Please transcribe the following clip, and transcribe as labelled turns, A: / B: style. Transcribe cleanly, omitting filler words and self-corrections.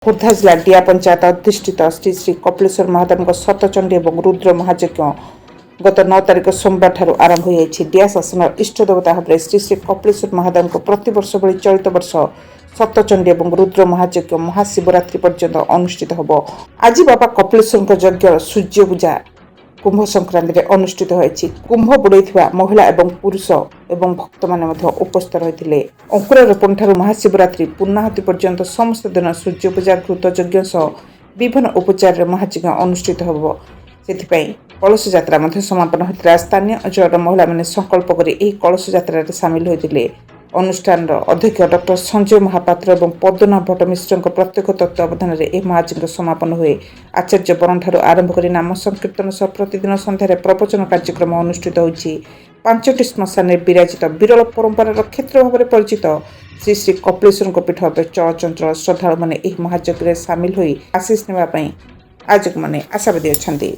A: ଖୋର୍ଦ୍ଧା ଜିଲ୍ଲା ଡିଆ ପଞ୍ଚାୟତ ଅଧିଷ୍ଠିତ ଶ୍ରୀ ଶ୍ରୀ କପିଳେଶ୍ୱର ମହାଦେବଙ୍କ ଶତଚଣ୍ଡୀ ଏବଂ ରୁଦ୍ର ମହାଯଜ୍ଞ ଗତ 9 ତାରିଖ ସୋମବାର ଠାରୁ ଆରମ୍ଭ ହୋଇଯାଇଛି। ଡିଆ ଶାସନର ଇଷ୍ଟ ଦେବତା ଭାବରେ ଶ୍ରୀ ଶ୍ରୀ କପିଳେଶ୍ୱର ମହାଦେବଙ୍କ ପ୍ରତିବର୍ଷ ଭଳି ଚଳିତ ବର୍ଷ ଶତଚଣ୍ଡୀ ଏବଂ ରୁଦ୍ର ମହାଯଜ୍ଞ ମହାଶିବରାତ୍ରି ପର୍ଯ୍ୟନ୍ତ ଅନୁଷ୍ଠିତ ହେବ। ଆଜି ବାବା କପିଳେଶ୍ୱରଙ୍କ ଯଜ୍ଞ ସୂର୍ଯ୍ୟ ପୂଜା କୁମ୍ଭ ସଂକ୍ରାନ୍ତିରେ ଅନୁଷ୍ଠିତ ହୋଇଛି। କୁମ୍ଭ ବୁଡ଼େଇଥିବା ମହିଳା ଏବଂ ପୁରୁଷ ଏବଂ ଭକ୍ତମାନେ ମଧ୍ୟ ଉପସ୍ଥିତ ରହିଥିଲେ। ଅଙ୍କୁରାରୋପଣ ଠାରୁ ମହାଶିବରାତ୍ରି ପୂର୍ଣ୍ଣାହୁତି ପର୍ଯ୍ୟନ୍ତ ସମସ୍ତ ଦିନ ସୂର୍ଯ୍ୟ ପୂଜା ଘୃତ ଯଜ୍ଞ ସହ ବିଭିନ୍ନ ଉପଚାରରେ ମହାଯଜ୍ଞ ଅନୁଷ୍ଠିତ ହେବ। ସେଥିପାଇଁ କଳସ ଯାତ୍ରା ମଧ୍ୟ ସମାପନ ହୋଇଥିଲା। ସ୍ଥାନୀୟ ଅଞ୍ଚଳର ମହିଳାମାନେ ସଂକଳ୍ପ କରି ଏହି କଳସ ଯାତ୍ରାରେ ସାମିଲ ହୋଇଥିଲେ। ଅନୁଷ୍ଠାନର ଅଧ୍ୟକ୍ଷ ଡକ୍ଟର ସଞ୍ଜୟ ମହାପାତ୍ର ଏବଂ ପଦ୍ମନାଭ ଭଟ୍ଟ ମିଶ୍ରଙ୍କ ପ୍ରତ୍ୟକ୍ଷ ତତ୍ତ୍ୱାବଧାନରେ ଏହି ମହାଯଜ୍ଞ ସମାପନ ହୁଏ। ଆଚାର୍ଯ୍ୟ ବରଣଠାରୁ ଆରମ୍ଭ କରି ନାମ ସଂକୀର୍ତ୍ତନ ସହ ପ୍ରତିଦିନ ସନ୍ଧ୍ୟାରେ ପ୍ରବଚନ କାର୍ଯ୍ୟକ୍ରମ ଅନୁଷ୍ଠିତ ହୋଇଛି। 5ଟି ଶ୍ମଶାନରେ ବିରାଜିତ ବିରଳ ପରମ୍ପରାର କ୍ଷେତ୍ର ଭାବରେ ପରିଚିତ ଶ୍ରୀ ଶ୍ରୀ କପିଳେଶ୍ୱରଙ୍କ ପୀଠ ଭାବେ ଚଳଚଞ୍ଚଳ ଶ୍ରଦ୍ଧାଳୁମାନେ ଏହି ମହାଯଜ୍ଞରେ ସାମିଲ ହୋଇ ଆଶୀଷ ନେବା ପାଇଁ ଆୟୋଜକମାନେ ଆଶାବାଦୀ ଅଛନ୍ତି।